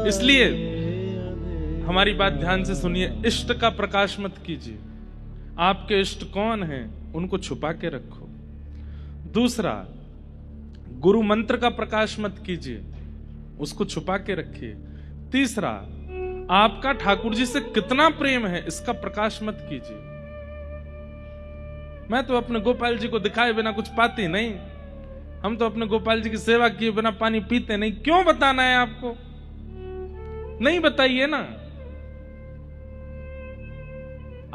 इसलिए हमारी बात ध्यान से सुनिए, इष्ट का प्रकाश मत कीजिए। आपके इष्ट कौन हैं उनको छुपा के रखो। दूसरा, गुरु मंत्र का प्रकाश मत कीजिए, उसको छुपा के रखिए। तीसरा, आपका ठाकुर जी से कितना प्रेम है इसका प्रकाश मत कीजिए। मैं तो अपने गोपाल जी को दिखाए बिना कुछ पाती नहीं, हम तो अपने गोपाल जी की सेवा किए बिना पानी पीते नहीं। क्यों बताना है आपको? नहीं बताइए ना।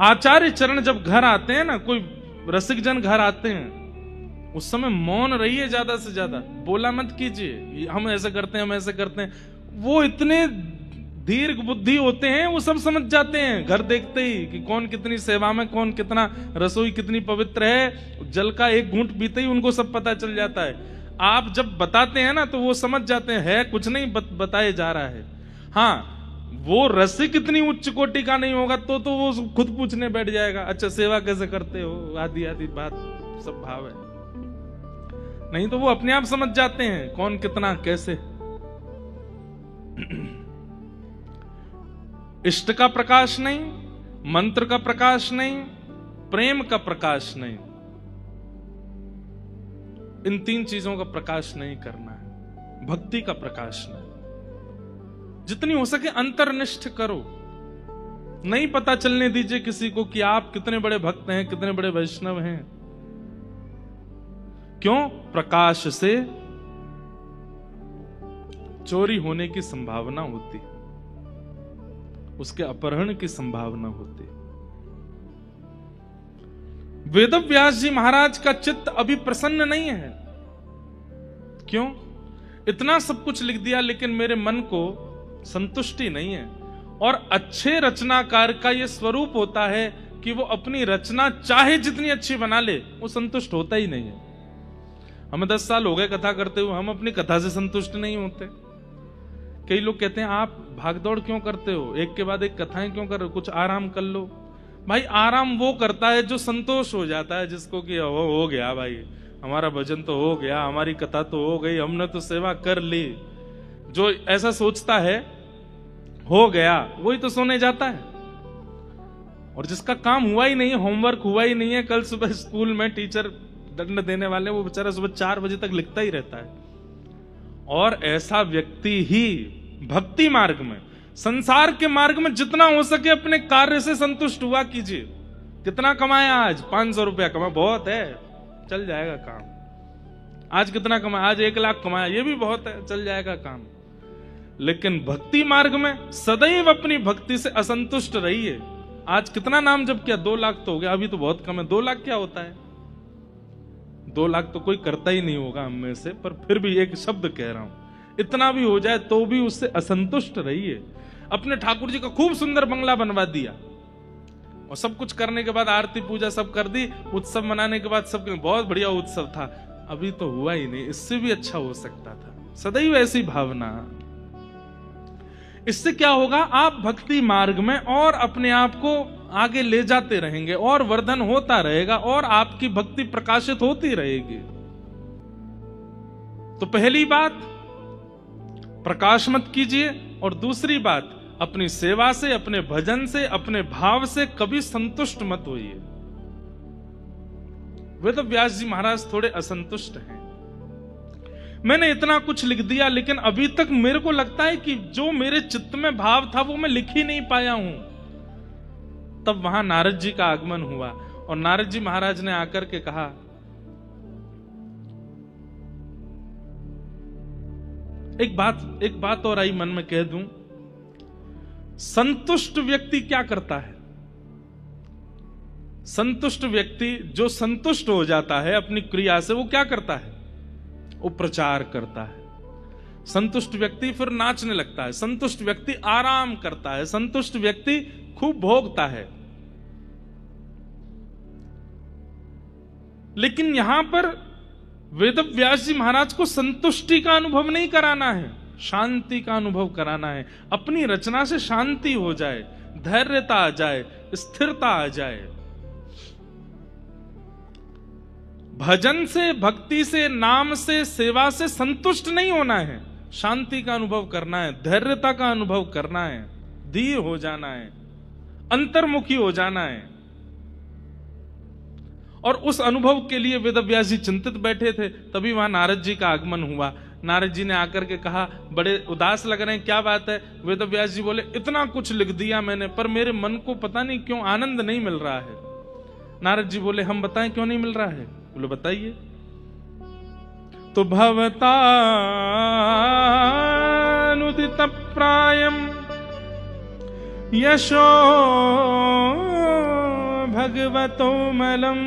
आचार्य चरण जब घर आते हैं ना, कोई रसिक जन घर आते हैं, उस समय मौन रहिए, ज्यादा से ज्यादा बोला मत कीजिए, हम ऐसे करते हैं हम ऐसे करते हैं। वो इतने दीर्घ बुद्धि होते हैं, वो सब समझ जाते हैं घर देखते ही कि कौन कितनी सेवा में, कौन कितना, रसोई कितनी पवित्र है। जल का एक घूंट पीते ही उनको सब पता चल जाता है। आप जब बताते हैं ना तो वो समझ जाते हैं है कुछ नहीं बताए जा रहा है। हाँ, वो रसिक इतनी उच्च कोटि का नहीं होगा तो वो खुद पूछने बैठ जाएगा, अच्छा सेवा कैसे करते हो, आदि आदि बात सब भाव है। नहीं तो वो अपने आप समझ जाते हैं कौन कितना कैसे। इष्ट का प्रकाश नहीं, मंत्र का प्रकाश नहीं, प्रेम का प्रकाश नहीं, इन तीन चीजों का प्रकाश नहीं करना है। भक्ति का प्रकाश नहीं, जितनी हो सके अंतर्निष्ठ करो। नहीं पता चलने दीजिए किसी को कि आप कितने बड़े भक्त हैं, कितने बड़े वैष्णव हैं। क्यों? प्रकाश से चोरी होने की संभावना होती है, उसके अपहरण की संभावना होती। वेदव्यास जी महाराज का चित्त अभी प्रसन्न नहीं है। क्यों? इतना सब कुछ लिख दिया लेकिन मेरे मन को संतुष्टि नहीं है। और अच्छे रचनाकार का यह स्वरूप होता है कि वो अपनी रचना चाहे जितनी अच्छी बना ले, वो संतुष्ट होता ही नहीं है। हमें 10 साल हो गए कथा करते हुए, हम अपनी कथा से संतुष्ट नहीं होते। कई लोग कहते हैं आप भागदौड़ क्यों करते हो, एक के बाद एक कथाएं क्यों कर रहे हो, कुछ आराम कर लो। भाई आराम वो करता है जो संतोष हो जाता है, जिसको कि हो गया भाई, हमारा भजन तो हो गया, हमारी कथा तो हो गई, हमने तो सेवा कर ली। जो ऐसा सोचता है हो गया, वही तो सोने जाता है। और जिसका काम हुआ ही नहीं, होमवर्क हुआ ही नहीं है, कल सुबह स्कूल में टीचर दंड देने वाले, वो बेचारा सुबह 4 बजे तक लिखता ही रहता है। और ऐसा व्यक्ति ही भक्ति मार्ग में, संसार के मार्ग में जितना हो सके अपने कार्य से संतुष्ट हुआ कीजिए। कितना कमाया आज? 500 रुपया कमा, बहुत है, चल जाएगा काम। आज कितना कमाया? आज 1 लाख कमाया, ये भी बहुत है, चल जाएगा काम। लेकिन भक्ति मार्ग में सदैव अपनी भक्ति से असंतुष्ट रहिए। आज कितना नाम जप किया? 2 लाख तो हो गया, अभी तो बहुत कम है। 2 लाख क्या होता है? 2 लाख तो कोई करता ही नहीं होगा हम में से, पर फिर भी एक शब्द कह रहा हूं, इतना भी हो जाए तो भी उससे असंतुष्ट रहिए। अपने ठाकुर जी का खूब सुंदर बंगला बनवा दिया और सब कुछ करने के बाद आरती पूजा सब कर दी, उत्सव मनाने के बाद सब बहुत बढ़िया उत्सव था, अभी तो हुआ ही नहीं, इससे भी अच्छा हो सकता था। सदैव ऐसी भावना। इससे क्या होगा? आप भक्ति मार्ग में और अपने आप को आगे ले जाते रहेंगे और वर्धन होता रहेगा और आपकी भक्ति प्रकाशित होती रहेगी। तो पहली बात, प्रकाश मत कीजिए। और दूसरी बात, अपनी सेवा से, अपने भजन से, अपने भाव से कभी संतुष्ट मत होइए। वेदव्यास जी महाराज थोड़े असंतुष्ट हैं। मैंने इतना कुछ लिख दिया लेकिन अभी तक मेरे को लगता है कि जो मेरे चित्त में भाव था वो मैं लिख ही नहीं पाया हूं। तब वहां नारद जी का आगमन हुआ और नारद जी महाराज ने आकर के कहा, एक बात और आई मन में कह दूं। संतुष्ट व्यक्ति क्या करता है? संतुष्ट व्यक्ति जो संतुष्ट हो जाता है अपनी क्रिया से, वो क्या करता है? वो प्रचार करता है। संतुष्ट व्यक्ति फिर नाचने लगता है, संतुष्ट व्यक्ति आराम करता है, संतुष्ट व्यक्ति खूब भोगता है। लेकिन यहां पर वेदव्यास जी महाराज को संतुष्टि का अनुभव नहीं कराना है, शांति का अनुभव कराना है। अपनी रचना से शांति हो जाए, धैर्यता आ जाए, स्थिरता आ जाए। भजन से, भक्ति से, नाम से, सेवा से संतुष्ट नहीं होना है, शांति का अनुभव करना है, धैर्यता का अनुभव करना है, धीर हो जाना है, अंतर्मुखी हो जाना है। और उस अनुभव के लिए वेदव्यास जी चिंतित बैठे थे। तभी वहां नारद जी का आगमन हुआ। नारद जी ने आकर के कहा, बड़े उदास लग रहे हैं, क्या बात है? वेदव्यास जी बोले, इतना कुछ लिख दिया मैंने, पर मेरे मन को पता नहीं क्यों आनंद नहीं मिल रहा है। नारद जी बोले, हम बताएं क्यों नहीं मिल रहा है? बोले, बताइए। तो भवतानुदित प्रायम यशो भगवतो मलम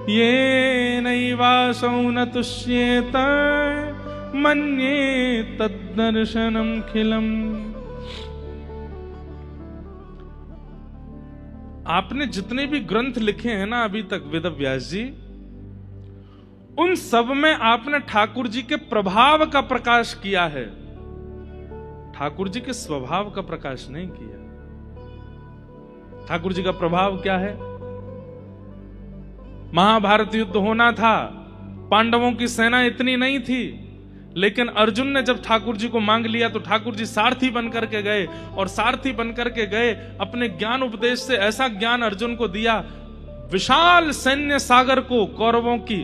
ये नैवासौ न तुष्येत मन्ये तद्दर्शनम खिलम। आपने जितने भी ग्रंथ लिखे हैं ना अभी तक वेदव्यास जी, उन सब में आपने ठाकुर जी के प्रभाव का प्रकाश किया है, ठाकुर जी के स्वभाव का प्रकाश नहीं किया। ठाकुर जी का प्रभाव क्या है? महाभारत युद्ध होना था, पांडवों की सेना इतनी नहीं थी, लेकिन अर्जुन ने जब ठाकुर जी को मांग लिया तो ठाकुर जी सारथी बनकर के गए, और सारथी बनकर के गए, अपने ज्ञान उपदेश से ऐसा ज्ञान अर्जुन को दिया, विशाल सैन्य सागर को कौरवों की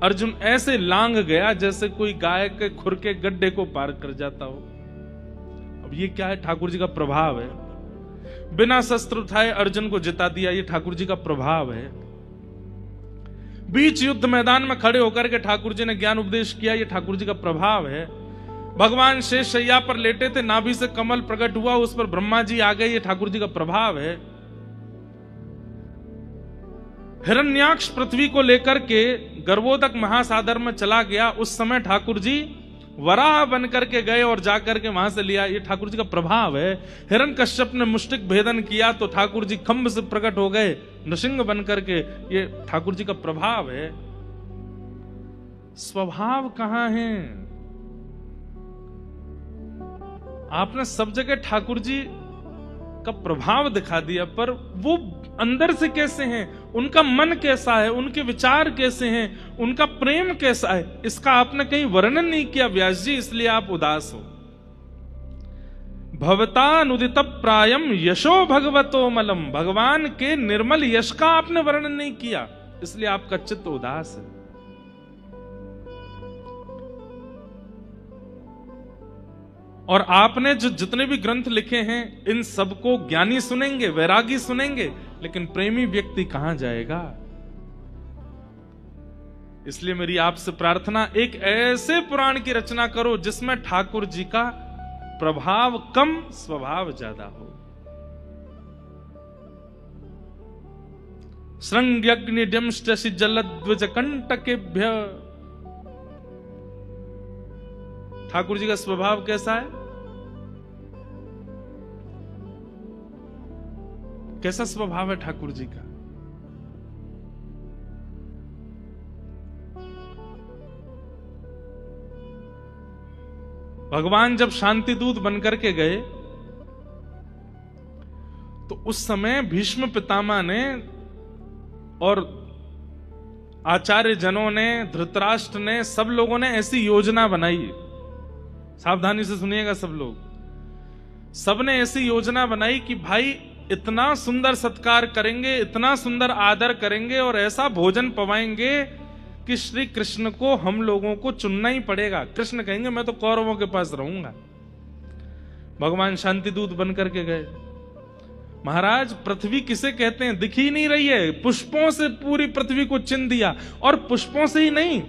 अर्जुन ऐसे लांग गया जैसे कोई गाय के खुर के गड्ढे को पार कर जाता हो। अब ये क्या है? ठाकुर जी का प्रभाव है। बिना शस्त्र उठाए अर्जुन को जिता दिया, ये ठाकुर जी का प्रभाव है। बीच युद्ध मैदान में खड़े होकर के ठाकुर जी ने ज्ञान उपदेश किया, ये ठाकुर जी का प्रभाव है। भगवान शेष शैया पर लेटे थे, नाभि से कमल प्रकट हुआ, उस पर ब्रह्मा जी आ गए, ये ठाकुर जी का प्रभाव है। हिरण्याक्ष पृथ्वी को लेकर के गर्भोदक महासागर में चला गया, उस समय ठाकुर जी वराह बन करके गए और जाकर के वहां से लिया, ये ठाकुर जी का प्रभाव है। हिरण्यकश्यप ने मुष्टिक भेदन किया तो ठाकुर जी खंभ से प्रकट हो गए नृसिंह बन करके, ये ठाकुर जी का प्रभाव है। स्वभाव कहां है? आपने सब जगह ठाकुर जी का प्रभाव दिखा दिया, पर वो अंदर से कैसे हैं, उनका मन कैसा है, उनके विचार कैसे हैं, उनका प्रेम कैसा है, इसका आपने कहीं वर्णन नहीं किया व्यास जी, इसलिए आप उदास हो। भवतानुदित प्रायम यशो भगवतो मलम, भगवान के निर्मल यश का आपने वर्णन नहीं किया, इसलिए आपका चित्त उदास है। और आपने जो जितने भी ग्रंथ लिखे हैं, इन सबको ज्ञानी सुनेंगे, वैरागी सुनेंगे, लेकिन प्रेमी व्यक्ति कहां जाएगा? इसलिए मेरी आपसे प्रार्थना, एक ऐसे पुराण की रचना करो जिसमें ठाकुर जी का प्रभाव कम, स्वभाव ज्यादा हो। श्रृंग्यग्निड्यंश्च जलद्विज कंटकेभ्य, ठाकुर जी का स्वभाव कैसा है? कैसा स्वभाव है ठाकुर जी का? भगवान जब शांति दूत बनकर के गए तो उस समय भीष्म पितामह ने और आचार्य जनों ने, धृतराष्ट्र ने, सब लोगों ने ऐसी योजना बनाई। सावधानी से सुनिएगा सब लोग। सबने ऐसी योजना बनाई कि भाई इतना सुंदर सत्कार करेंगे, इतना सुंदर आदर करेंगे और ऐसा भोजन पवाएंगे कि श्री कृष्ण को हम लोगों को चुनना ही पड़ेगा। कृष्ण कहेंगे मैं तो कौरवों के पास रहूंगा। भगवान शांति दूत बन करके गए। महाराज, पृथ्वी किसे कहते हैं दिख ही नहीं रही है, पुष्पों से पूरी पृथ्वी को चिन्ह दिया। और पुष्पों से ही नहीं,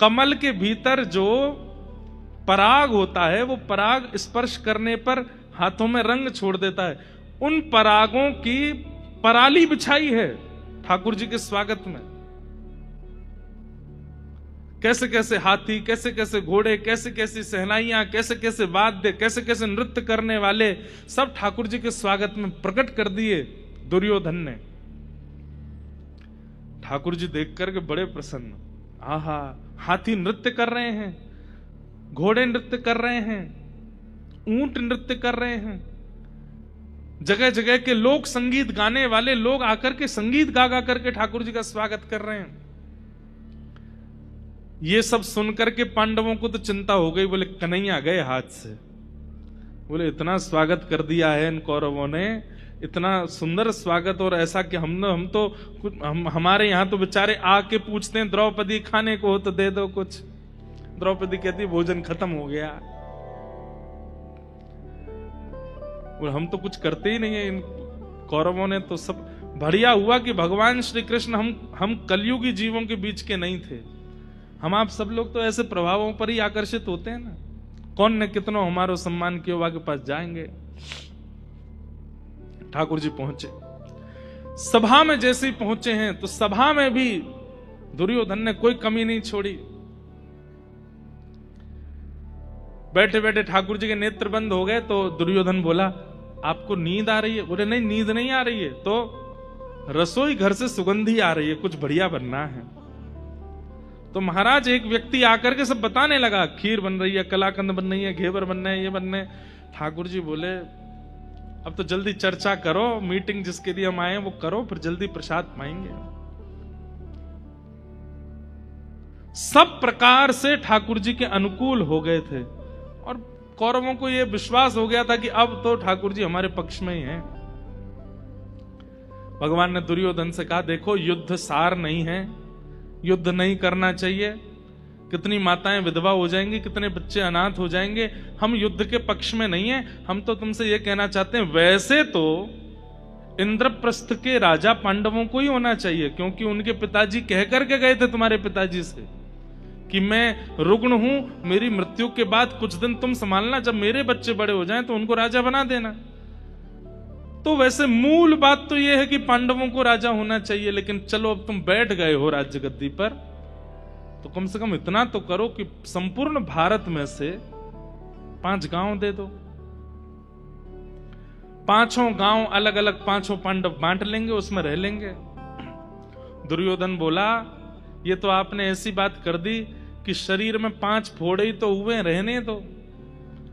कमल के भीतर जो पराग होता है, वो पराग स्पर्श करने पर हाथों में रंग छोड़ देता है। उन परागों की पराली बिछाई है ठाकुर जी के स्वागत में। कैसे कैसे हाथी, कैसे कैसे घोड़े, कैसे कैसे सहनाइयां, कैसे कैसे वाद्य, कैसे कैसे नृत्य करने वाले, सब ठाकुर जी के स्वागत में प्रकट कर दिए दुर्योधन ने। ठाकुर जी देख करके बड़े प्रसन्न। आहा, हाथी नृत्य कर रहे हैं, घोड़े नृत्य कर रहे हैं, ऊंट नृत्य कर रहे हैं, जगह जगह के लोक संगीत गाने वाले लोग आकर के संगीत गा गा करके ठाकुर जी का स्वागत कर रहे हैं। ये सब सुनकर के पांडवों को तो चिंता हो गई, बोले कन्हैया गए हाथ से। बोले इतना स्वागत कर दिया है इन कौरवों ने, इतना सुंदर स्वागत, और ऐसा कि हमारे यहाँ तो बेचारे आके पूछते हैं द्रौपदी खाने को हो तो दे दो कुछ। द्रौपदी कहती भोजन खत्म हो गया। बोले हम तो कुछ करते ही नहीं है, इन कौरवों ने तो सब। बढ़िया हुआ कि भगवान श्री कृष्ण हम कलयुगी जीवों के बीच के नहीं थे। हम आप सब लोग तो ऐसे प्रभावों पर ही आकर्षित होते हैं ना। कौन ने कितना हमारो सम्मान किया हुआ के पास जाएंगे। ठाकुर जी पहुंचे सभा में। जैसे ही पहुंचे हैं तो सभा में भी दुर्योधन ने कोई कमी नहीं छोड़ी। बैठे बैठे ठाकुर जी के नेत्र बंद हो गए तो दुर्योधन बोला आपको नींद आ रही है? बोले नहीं, नींद नहीं आ रही है, तो रसोई घर से सुगंधी आ रही है, कुछ बढ़िया बनना है। तो महाराज एक व्यक्ति आकर के सब बताने लगा, खीर बन रही है, कलाकंद बन रही है, घेवर बन रहे हैं, ये बन रहे। ठाकुर जी बोले अब तो जल्दी चर्चा करो, मीटिंग जिसके लिए हम आए वो करो, फिर जल्दी प्रसाद पाएंगे। सब प्रकार से ठाकुर जी के अनुकूल हो गए थे और कौरवों को यह विश्वास हो गया था कि अब तो ठाकुर जी हमारे पक्ष में ही हैं। भगवान ने दुर्योधन से कहा देखो युद्ध सार नहीं है, युद्ध नहीं करना चाहिए, कितनी माताएं विधवा हो जाएंगी, कितने बच्चे अनाथ हो जाएंगे, हम युद्ध के पक्ष में नहीं है। हम तो तुमसे यह कहना चाहते हैं वैसे तो इंद्रप्रस्थ के राजा पांडवों को ही होना चाहिए, क्योंकि उनके पिताजी कह करके गए थे तुम्हारे पिताजी से कि मैं रुग्ण हूं, मेरी मृत्यु के बाद कुछ दिन तुम संभालना, जब मेरे बच्चे बड़े हो जाएं तो उनको राजा बना देना। तो वैसे मूल बात तो यह है कि पांडवों को राजा होना चाहिए, लेकिन चलो अब तुम बैठ गए हो राज्य गद्दी पर, तो कम से कम इतना तो करो कि संपूर्ण भारत में से 5 गांव दे दो। 5 गांव अलग अलग 5 पांडव बांट लेंगे, उसमें रह लेंगे। दुर्योधन बोला ये तो आपने ऐसी बात कर दी कि शरीर में 5 फोड़े ही तो हुए, रहने दो।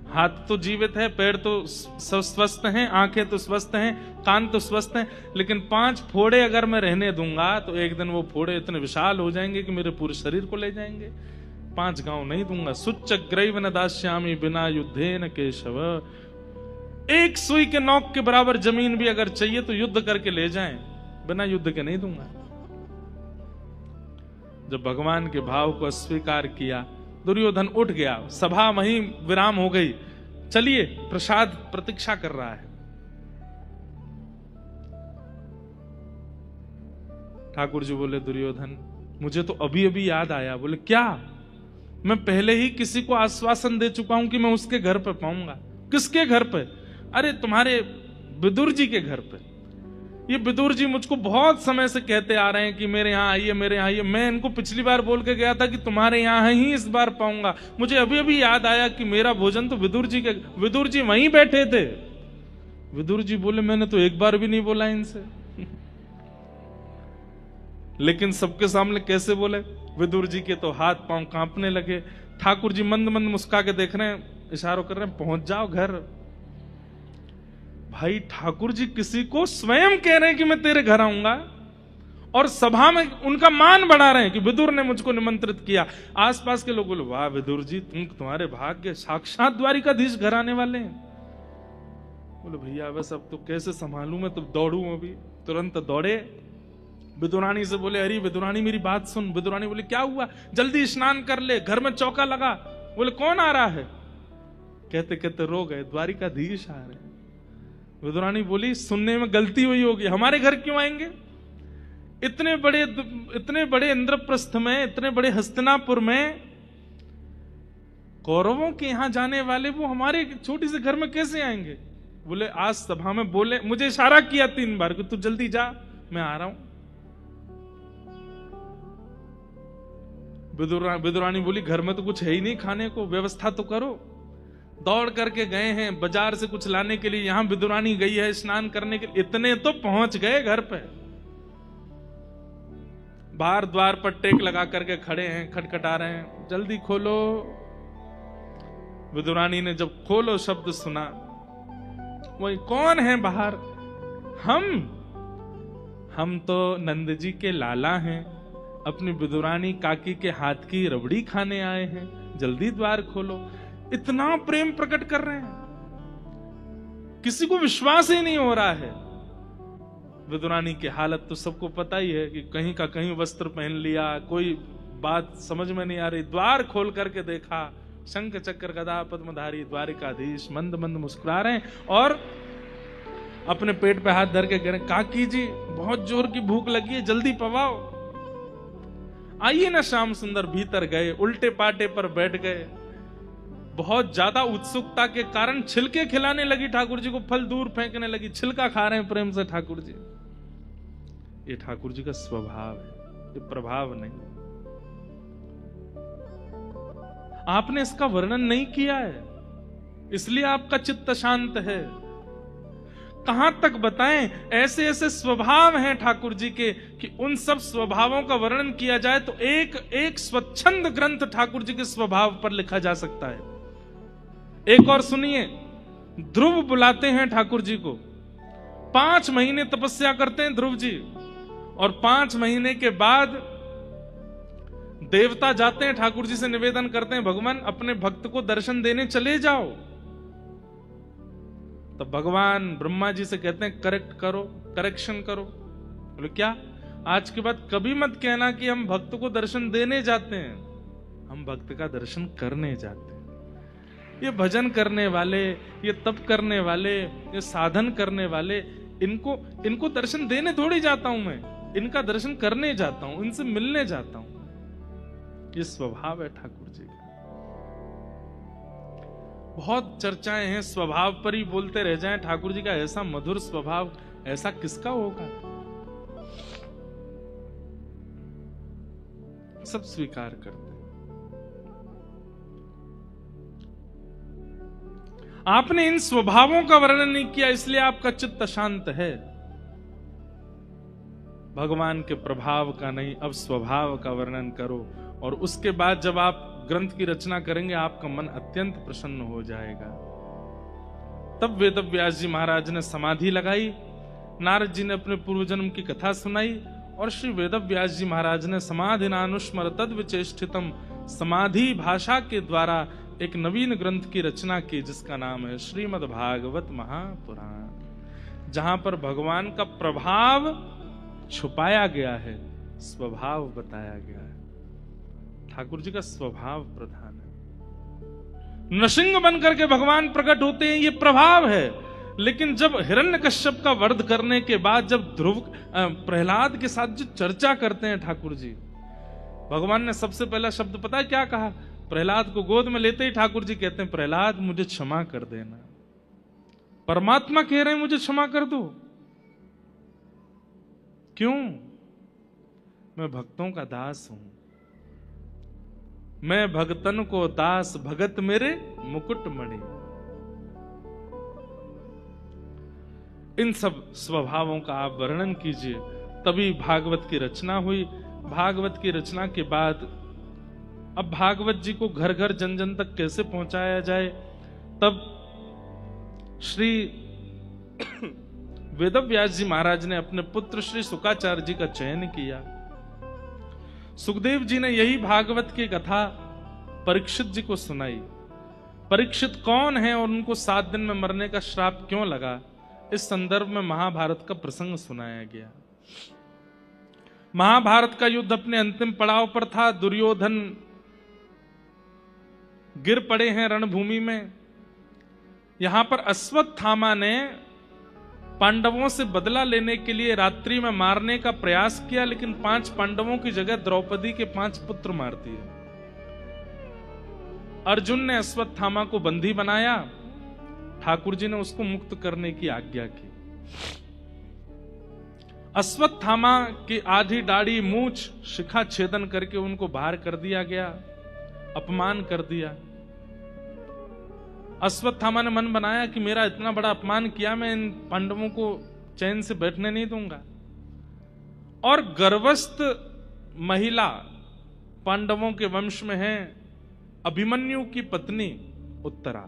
हाथ तो जीवित है, पैर तो स्वस्थ हैं, आंखें तो स्वस्थ हैं, कान तो स्वस्थ हैं, लेकिन 5 फोड़े अगर मैं रहने दूंगा तो एक दिन वो फोड़े इतने विशाल हो जाएंगे कि मेरे पूरे शरीर को ले जाएंगे। 5 गांव नहीं दूंगा। सुच्चग्रैव न दास्यामि बिना युद्धेन केशव। एक सुई के नोक के बराबर जमीन भी अगर चाहिए तो युद्ध करके ले जाएं, बिना युद्ध के नहीं दूंगा। जब भगवान के भाव को अस्वीकार किया, दुर्योधन उठ गया, सभा वहीं विराम हो गई। चलिए प्रसाद प्रतीक्षा कर रहा है। ठाकुर जी बोले दुर्योधन मुझे तो अभी अभी याद आया। बोले क्या? मैं पहले ही किसी को आश्वासन दे चुका हूं कि मैं उसके घर पे पाऊंगा। किसके घर पे? अरे तुम्हारे विदुर जी के घर पे। ये विदुर जी मुझको बहुत समय से कहते आ रहे हैं कि मेरे यहाँ आइए, मेरे यहाँ आइए। मैं इनको पिछली बार बोल के गया था कि तुम्हारे यहाँ ही इस बार पाऊंगा। मुझे अभी अभी याद आया कि मेरा भोजन तो विदुर जी वहीं बैठे थे। विदुर जी बोले मैंने तो एक बार भी नहीं बोला इनसे। लेकिन सबके सामने कैसे बोले? विदुर जी के तो हाथ पांव कांपने लगे। ठाकुर जी मंद मंद मुस्का के देख रहे हैं, इशारों कर रहे हैं पहुंच जाओ घर। भाई ठाकुर जी किसी को स्वयं कह रहे हैं कि मैं तेरे घर आऊंगा, और सभा में उनका मान बढ़ा रहे हैं कि विदुर ने मुझको निमंत्रित किया। आसपास के लोग बोले वाह विदुर जी तुम्हारे भाग्य, साक्षात द्वारिकाधीश घर आने वाले हैं। बोले भैया बस अब तो कैसे संभालूं मैं, तो दौड़ूं। अभी तुरंत दौड़े, विदुरानी से बोले अरे विदुरानी मेरी बात सुन। विदुरानी बोले क्या हुआ? जल्दी स्नान कर ले, घर में चौका लगा। बोले कौन आ रहा है? कहते कहते रो गए, द्वारिकाधीश आ रहे हैं। विदुरानी बोली सुनने में गलती हुई होगी, हमारे घर क्यों आएंगे? इतने बड़े इंद्रप्रस्थ में, इतने बड़े हस्तिनापुर में कौरवों के यहां जाने वाले वो हमारे छोटी से घर में कैसे आएंगे? बोले आज सभा में बोले, मुझे इशारा किया 3 बार कि तू जल्दी जा, मैं आ रहा हूं। विदुरानी बोली घर में तो कुछ है ही नहीं खाने को, व्यवस्था तो करो। दौड़ करके गए हैं बाजार से कुछ लाने के लिए, यहां विदुरानी गई है स्नान करने के लिए। इतने तो पहुंच गए घर पे, बाहर द्वार पर टेक लगा करके खड़े हैं, खटखटा रहे हैं, जल्दी खोलो। विदुरानी ने जब खोलो शब्द सुना, वही कौन है बाहर? हम तो नंद जी के लाला हैं, अपनी विदुरानी काकी के हाथ की रबड़ी खाने आए हैं, जल्दी द्वार खोलो। इतना प्रेम प्रकट कर रहे हैं, किसी को विश्वास ही नहीं हो रहा है। विदुरानी की हालत तो सबको पता ही है कि कहीं का कहीं वस्त्र पहन लिया, कोई बात समझ में नहीं आ रही। द्वार खोल करके देखा, शंख चक्र गदा पद्मधारी द्वारिकाधीश मंद मंद मुस्कुरा रहे हैं और अपने पेट पे हाथ धर के कह रहे हैं, काकी जी बहुत जोर की भूख लगी है, जल्दी पवाओ। आइए ना। श्याम सुंदर भीतर गए, उल्टे पाटे पर बैठ गए। बहुत ज्यादा उत्सुकता के कारण छिलके खिलाने लगी ठाकुर जी को, फल दूर फेंकने लगी। छिलका खा रहे हैं प्रेम से ठाकुर जी। ये ठाकुर जी का स्वभाव है, ये प्रभाव नहीं। आपने इसका वर्णन नहीं किया है, इसलिए आपका चित्त शांत है। कहां तक बताएं, ऐसे ऐसे स्वभाव हैं ठाकुर जी के कि उन सब स्वभावों का वर्णन किया जाए तो एक एक स्वच्छंद ग्रंथ ठाकुर जी के स्वभाव पर लिखा जा सकता है। एक और सुनिए, ध्रुव बुलाते हैं ठाकुर जी को। 5 महीने तपस्या करते हैं ध्रुव जी, और 5 महीने के बाद देवता जाते हैं ठाकुर जी से निवेदन करते हैं, भगवान अपने भक्त को दर्शन देने चले जाओ। तो भगवान ब्रह्मा जी से कहते हैं करेक्ट करो, करेक्शन करो। बोले क्या? आज के बाद कभी मत कहना कि हम भक्त को दर्शन देने जाते हैं, हम भक्त का दर्शन करने जाते हैं। ये भजन करने वाले, ये तप करने वाले, ये साधन करने वाले, इनको दर्शन देने थोड़ी जाता हूं मैं, इनका दर्शन करने जाता हूं, इनसे मिलने जाता हूं। ये स्वभाव है ठाकुर जी का। बहुत चर्चाएं हैं, स्वभाव पर ही बोलते रह जाएं। ठाकुर जी का ऐसा मधुर स्वभाव ऐसा किसका होगा? सब स्वीकार करते हैं। आपने इन स्वभावों का वर्णन नहीं किया, इसलिए आपका चित्त शांत है। भगवान के प्रभाव का नहीं, अब स्वभाव का वर्णन करो। और उसके बाद जब आप ग्रंथ की रचना करेंगे, आपका मन अत्यंत प्रसन्न हो जाएगा। तब वेदव्यास जी महाराज ने समाधि लगाई, नारद जी ने अपने पूर्व जन्म की कथा सुनाई, और श्री वेदव्यास जी महाराज ने समाधिनानुस्मर तद विचेष्टितम समाधि भाषा के द्वारा एक नवीन ग्रंथ की रचना की, जिसका नाम है श्रीमद् भागवत महापुराण, जहां पर भगवान का प्रभाव छुपाया गया है, स्वभाव बताया गया है। ठाकुर जी का स्वभाव प्रधान है। नृसिंह बनकर के भगवान प्रकट होते हैं, ये प्रभाव है। लेकिन जब हिरण्यकश्यप का वध करने के बाद, जब ध्रुव प्रहलाद के साथ जो चर्चा करते हैं ठाकुर जी, भगवान ने सबसे पहला शब्द पता है क्या कहा? प्रहलाद को गोद में लेते ही ठाकुर जी कहते हैं, प्रहलाद मुझे क्षमा कर देना। परमात्मा कह रहे हैं मुझे क्षमा कर दो। क्यों? मैं भक्तों का दास हूं, मैं भगतन को दास, भगत मेरे मुकुट मणि। इन सब स्वभावों का आप वर्णन कीजिए, तभी भागवत की रचना हुई। भागवत की रचना के बाद अब भागवत जी को घर घर जन जन तक कैसे पहुंचाया जाए, तब श्री वेदव्यास जी महाराज ने अपने पुत्र श्री शुकाचार्य जी का चयन किया। सुखदेव जी ने यही भागवत की कथा परीक्षित जी को सुनाई। परीक्षित कौन है और उनको 7 दिन में मरने का श्राप क्यों लगा, इस संदर्भ में महाभारत का प्रसंग सुनाया गया। महाभारत का युद्ध अपने अंतिम पड़ाव पर था। दुर्योधन गिर पड़े हैं रणभूमि में। यहां पर अश्वत्थामा ने पांडवों से बदला लेने के लिए रात्रि में मारने का प्रयास किया, लेकिन 5 पांडवों की जगह द्रौपदी के 5 पुत्र मार दिए। अर्जुन ने अश्वत्थामा को बंदी बनाया, ठाकुर जी ने उसको मुक्त करने की आज्ञा की। अश्वत्थामा की आधी दाढ़ी, मूंछ, शिखा छेदन करके उनको बाहर कर दिया गया, अपमान कर दिया। अश्वत्थामा ने मन बनाया कि मेरा इतना बड़ा अपमान किया, मैं इन पांडवों को चैन से बैठने नहीं दूंगा। और गर्भस्थ महिला पांडवों के वंश में है, अभिमन्यु की पत्नी उत्तरा,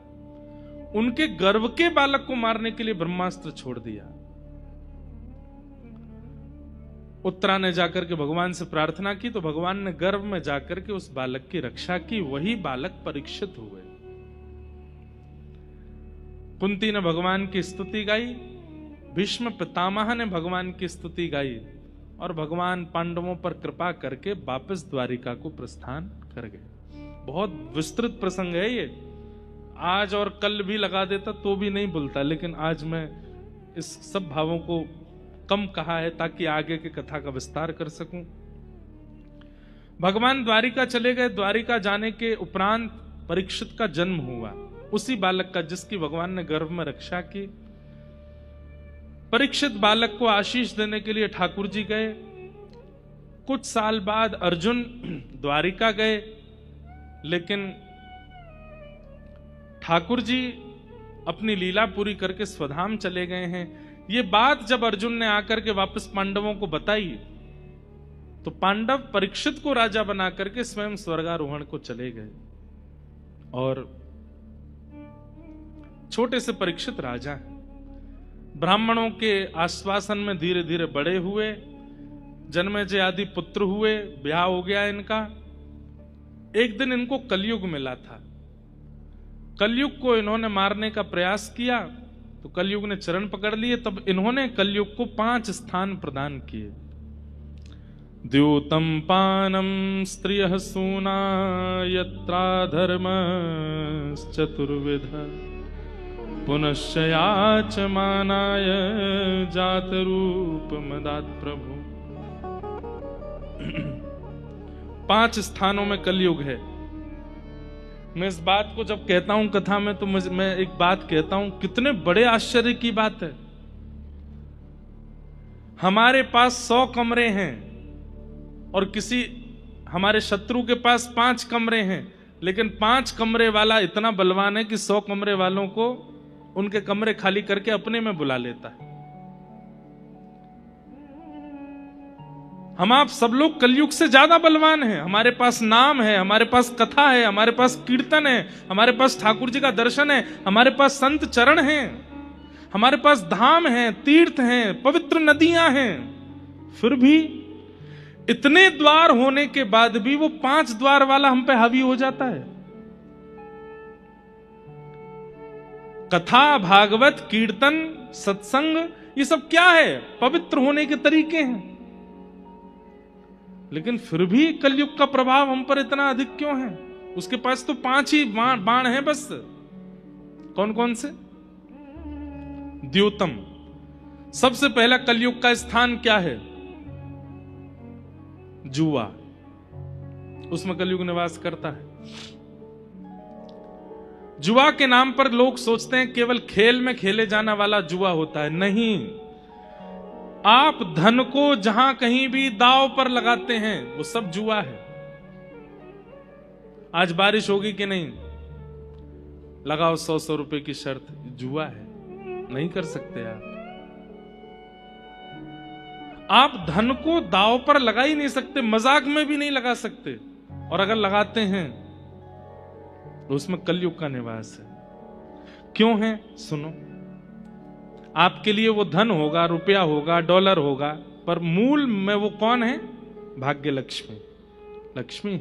उनके गर्भ के बालक को मारने के लिए ब्रह्मास्त्र छोड़ दिया। उत्तरा ने जाकर के भगवान से प्रार्थना की तो भगवान ने गर्भ में जाकर के उस बालक की रक्षा की। वही बालक परीक्षित हुए। कुंती ने भगवान की स्तुति गाई, भीष्म पितामह ने भगवान की स्तुति गाई और भगवान पांडवों पर कृपा करके वापस द्वारिका को प्रस्थान कर गए। बहुत विस्तृत प्रसंग है ये, आज और कल भी लगा देता तो भी नहीं भूलता, लेकिन आज मैं इस सब भावों को कम कहा है ताकि आगे की कथा का विस्तार कर सकूं। भगवान द्वारिका चले गए। द्वारिका जाने के उपरांत परीक्षित का जन्म हुआ, उसी बालक का जिसकी भगवान ने गर्भ में रक्षा की। परीक्षित बालक को आशीष देने के लिए ठाकुर जी गए। कुछ साल बाद अर्जुन द्वारिका गए, लेकिन ठाकुर जी अपनी लीला पूरी करके स्वधाम चले गए हैं। ये बात जब अर्जुन ने आकर के वापस पांडवों को बताई तो पांडव परीक्षित को राजा बना करके स्वयं स्वर्गारोहण को चले गए और छोटे से परीक्षित राजा हैं। ब्राह्मणों के आश्वासन में धीरे धीरे बड़े हुए, जन्मेजय आदि पुत्र हुए, ब्याह हो गया इनका। एक दिन इनको कलयुग मिला था। कलयुग को इन्होंने मारने का प्रयास किया तो कलयुग ने चरण पकड़ लिए। तब इन्होंने कलयुग को 5 स्थान प्रदान किए। द्योतम पानम स्त्रियः सूना यत्रा धर्म चतुर्विध पुनश्च याचमानाय जात रूप मदात प्रभु। 5 स्थानों में कलयुग है। मैं इस बात को जब कहता हूं कथा में तो मैं एक बात कहता हूं, कितने बड़े आश्चर्य की बात है। हमारे पास 100 कमरे हैं और किसी हमारे शत्रु के पास 5 कमरे हैं, लेकिन 5 कमरे वाला इतना बलवान है कि 100 कमरे वालों को उनके कमरे खाली करके अपने में बुला लेता है। हम आप सब लोग कलयुग से ज्यादा बलवान हैं। हमारे पास नाम है, हमारे पास कथा है, हमारे पास कीर्तन है, हमारे पास ठाकुर जी का दर्शन है, हमारे पास संत चरण हैं, हमारे पास धाम है, तीर्थ हैं, पवित्र नदियां हैं। फिर भी इतने द्वार होने के बाद भी वो 5 द्वार वाला हम पे हावी हो जाता है। कथा, भागवत, कीर्तन, सत्संग, ये सब क्या है? पवित्र होने के तरीके हैं। लेकिन फिर भी कलयुग का प्रभाव हम पर इतना अधिक क्यों है? उसके पास तो 5 ही बाण हैं बस। कौन कौन से? द्योतम, सबसे पहला कलयुग का स्थान क्या है? जुआ। उसमें कलयुग निवास करता है। जुआ के नाम पर लोग सोचते हैं केवल खेल में खेले जाने वाला जुआ होता है। नहीं, आप धन को जहां कहीं भी दांव पर लगाते हैं वो सब जुआ है। आज बारिश होगी कि नहीं, लगाओ 100 रुपए की शर्त, जुआ है, नहीं कर सकते आप धन को दांव पर लगा ही नहीं सकते, मजाक में भी नहीं लगा सकते, और अगर लगाते हैं तो उसमें कलयुग का निवास है। क्यों है? सुनो, आपके लिए वो धन होगा, रुपया होगा, डॉलर होगा, पर मूल में वो कौन है? भाग्य लक्ष्मी, लक्ष्मी।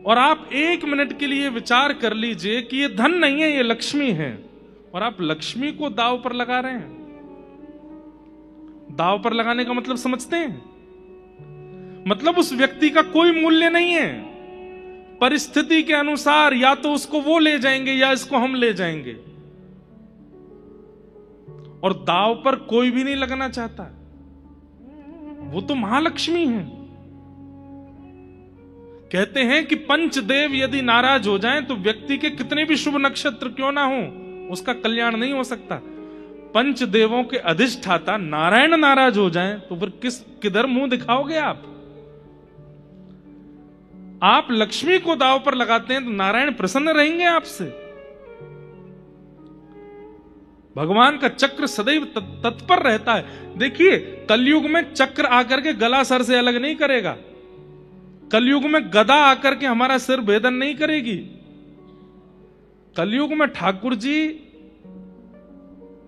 और आप 1 मिनट के लिए विचार कर लीजिए कि ये धन नहीं है, ये लक्ष्मी है, और आप लक्ष्मी को दांव पर लगा रहे हैं। दांव पर लगाने का मतलब समझते हैं? मतलब उस व्यक्ति का कोई मूल्य नहीं है। परिस्थिति के अनुसार या तो उसको वो ले जाएंगे या इसको हम ले जाएंगे, और दांव पर कोई भी नहीं लगना चाहता। वो तो महालक्ष्मी है। कहते हैं कि पंचदेव यदि नाराज हो जाएं तो व्यक्ति के कितने भी शुभ नक्षत्र क्यों ना हो, उसका कल्याण नहीं हो सकता। पंचदेवों के अधिष्ठाता नारायण नाराज हो जाएं तो फिर किधर मुंह दिखाओगे आप? आप लक्ष्मी को दांव पर लगाते हैं तो नारायण प्रसन्न रहेंगे आपसे। भगवान का चक्र सदैव तत्पर रहता है। देखिए, कलयुग में चक्र आकर के गला सर से अलग नहीं करेगा। कलयुग में गदा आकर के हमारा सिर भेदन नहीं करेगी। कलयुग में ठाकुर जी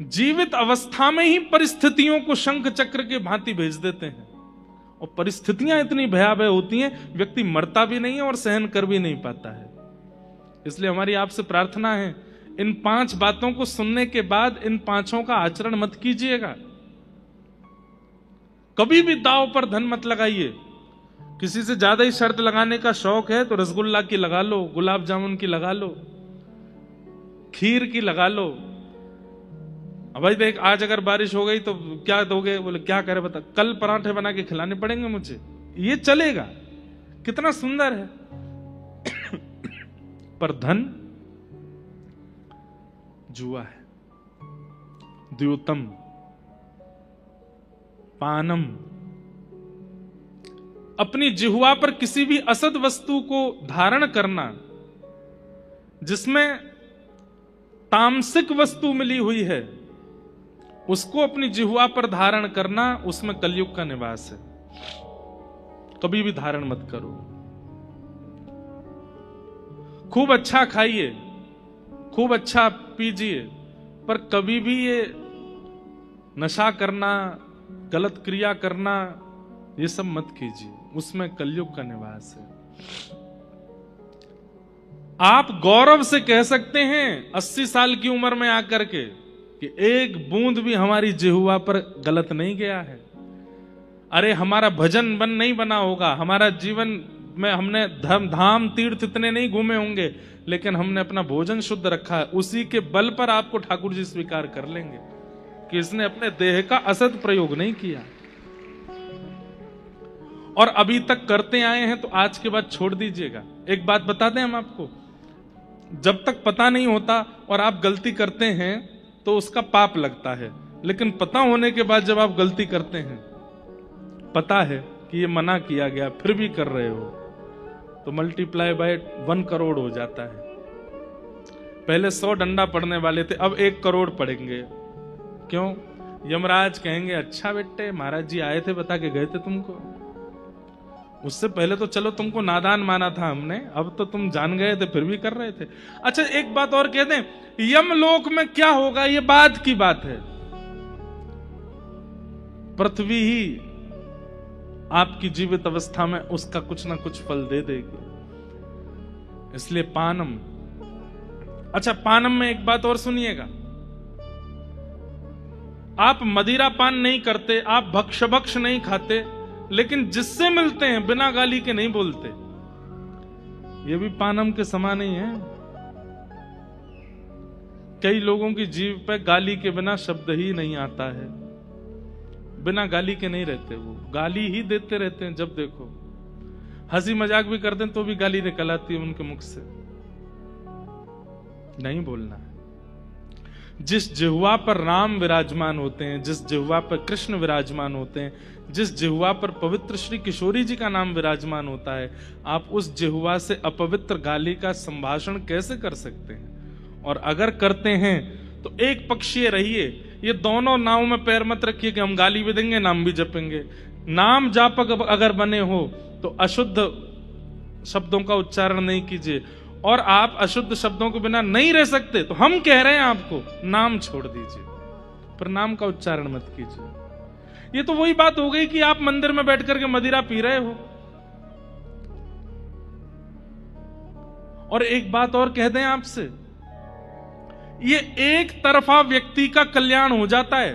जीवित अवस्था में ही परिस्थितियों को शंख चक्र के भांति भेज देते हैं, और परिस्थितियां इतनी भयावह होती हैं, व्यक्ति मरता भी नहीं है और सहन कर भी नहीं पाता है। इसलिए हमारी आपसे प्रार्थना है, इन 5 बातों को सुनने के बाद इन 5 का आचरण मत कीजिएगा। कभी भी दांव पर धन मत लगाइए। किसी से ज्यादा ही शर्त लगाने का शौक है तो रसगुल्ला की लगा लो, गुलाब जामुन की लगा लो, खीर की लगा लो। अब भाई देख, आज अगर बारिश हो गई तो क्या दोगे? बोले क्या करे बता, कल पराठे बना के खिलाने पड़ेंगे मुझे, ये चलेगा। कितना सुंदर है। पर धन जुआ है। द्योतम पानम, अपनी जिह्वा पर किसी भी असद वस्तु को धारण करना जिसमें तामसिक वस्तु मिली हुई है, उसको अपनी जिह्वा पर धारण करना, उसमें कलयुग का निवास है। कभी भी धारण मत करो। खूब अच्छा खाइए, खूब अच्छा पीजिए, पर कभी भी ये नशा करना, गलत क्रिया करना, ये सब मत कीजिए, उसमें कलयुग का निवास है। आप गौरव से कह सकते हैं 80 साल की उम्र में आकर के कि एक बूंद भी हमारी जिह्वा पर गलत नहीं गया है। अरे हमारा भजन बन नहीं बना होगा, हमारा जीवन में हमने धर्म धाम तीर्थ इतने नहीं घूमे होंगे, लेकिन हमने अपना भोजन शुद्ध रखा है। उसी के बल पर आपको ठाकुर जी स्वीकार कर लेंगे कि इसने अपने देह का असद प्रयोग नहीं किया, और अभी तक करते आए हैं, तो आज के बाद छोड़ दीजिएगा। एक बात बता दें हम आपको, जब तक पता नहीं होता और आप गलती करते हैं तो उसका पाप लगता है, लेकिन पता होने के बाद जब आप गलती करते हैं, पता है कि ये मना किया गया, फिर भी कर रहे हो, तो मल्टीप्लाई बाय 1 करोड़ हो जाता है। पहले 100 डंडा पड़ने वाले थे, अब 1 करोड़ पड़ेंगे। क्यों? यमराज कहेंगे, अच्छा बेटे महाराज जी आए थे, बता के गए थे तुमको। उससे पहले तो चलो तुमको नादान माना था हमने, अब तो तुम जान गए थे, फिर भी कर रहे थे। अच्छा एक बात और कह दें, यमलोक में क्या होगा ये बाद की बात है। पृथ्वी ही आपकी जीवित अवस्था में उसका कुछ ना कुछ फल दे देगी। इसलिए पानम। अच्छा पानम में एक बात और सुनिएगा, आप मदिरा पान नहीं करते, आप भक्ष नहीं खाते, लेकिन जिससे मिलते हैं बिना गाली के नहीं बोलते, ये भी पानम के समान ही है। कई लोगों की जीभ पे गाली के बिना शब्द ही नहीं आता है, बिना गाली के नहीं रहते, वो गाली ही देते रहते हैं। जब देखो हंसी मजाक भी करते हैं तो भी गाली निकल आती है उनके मुख से। नहीं बोलना है। जिस जिह्वा पर राम विराजमान होते हैं, जिस जिह्वा पर कृष्ण विराजमान होते हैं, जिस जिह्वा पर पवित्र श्री किशोरी जी का नाम विराजमान होता है, आप उस जिह्वा से अपवित्र गाली का संभाषण कैसे कर सकते हैं? और अगर करते हैं तो एक पक्षीय रहिए, ये दोनों नाव में पैर मत रखिए कि हम गाली भी देंगे नाम भी जपेंगे। नाम जापक अगर बने हो तो अशुद्ध शब्दों का उच्चारण नहीं कीजिए, और आप अशुद्ध शब्दों के बिना नहीं रह सकते तो हम कह रहे हैं आपको नाम छोड़ दीजिए, पर नाम का उच्चारण मत कीजिए। ये तो वही बात हो गई कि आप मंदिर में बैठ करके मदिरा पी रहे हो। और एक बात और कह दें आपसे, ये एक तरफा व्यक्ति का कल्याण हो जाता है।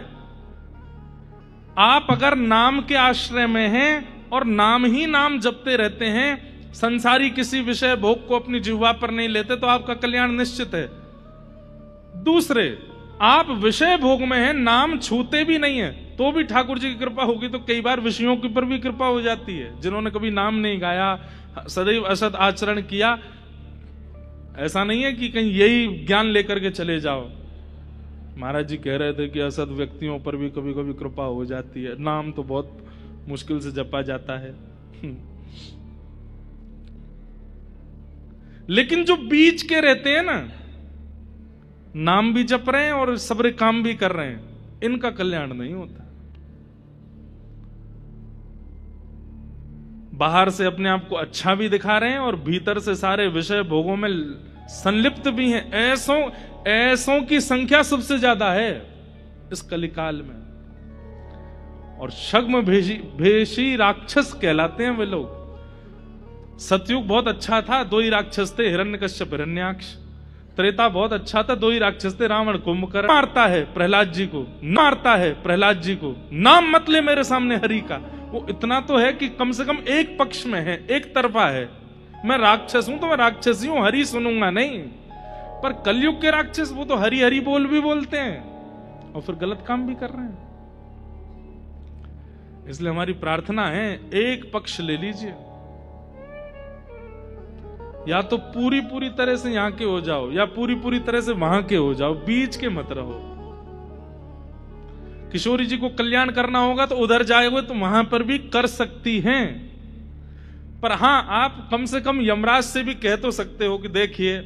आप अगर नाम के आश्रय में हैं और नाम ही नाम जपते रहते हैं, संसारी किसी विषय भोग को अपनी जिह्वा पर नहीं लेते, तो आपका कल्याण निश्चित है। दूसरे, आप विषय भोग में हैं, नाम छूते भी नहीं है, तो भी ठाकुर जी की कृपा होगी तो कई बार विषयों के ऊपर भी कृपा हो जाती है। जिन्होंने कभी नाम नहीं गाया, सदैव असत आचरण किया, ऐसा नहीं है कि कहीं यही ज्ञान लेकर के चले जाओ। महाराज जी कह रहे थे कि असत व्यक्तियों पर भी कभी कभी कृपा हो जाती है, नाम तो बहुत मुश्किल से जपा जाता है। लेकिन जो बीच के रहते हैं ना, नाम भी जप रहे हैं और सब्र काम भी कर रहे हैं, इनका कल्याण नहीं होता। बाहर से अपने आप को अच्छा भी दिखा रहे हैं और भीतर से सारे विषय भोगों में संलिप्त भी हैं। ऐसों की संख्या सबसे ज्यादा है। इस कलिकाल में। और छद्म भेषी राक्षस कहलाते हैं वे लोग। सतयुग बहुत अच्छा था, 2 ही राक्षस थे, हिरण्यकश्यप हिरण्याक्ष। त्रेता बहुत अच्छा था, 2 ही राक्षस थे, रावण कुंभकर्ण। मारता है प्रहलाद जी को, मारता है प्रहलाद जी को, नाम मत ले मेरे सामने हरि का। वो इतना तो है कि कम से कम एक पक्ष में है, एक तरफा है। मैं राक्षस हूं तो मैं राक्षस ही हूं, हरि सुनूंगा नहीं। पर कलयुग के राक्षस वो तो हरि हरि बोल भी बोलते हैं और फिर गलत काम भी कर रहे हैं। इसलिए हमारी प्रार्थना है, एक पक्ष ले लीजिए, या तो पूरी तरह से यहां के हो जाओ या पूरी तरह से वहां के हो जाओ, बीच के मत रहो। किशोरी जी को कल्याण करना होगा तो उधर जाएगा तो वहां पर भी कर सकती हैं। पर हां, आप कम से कम यमराज से भी कह तो सकते हो कि देखिए,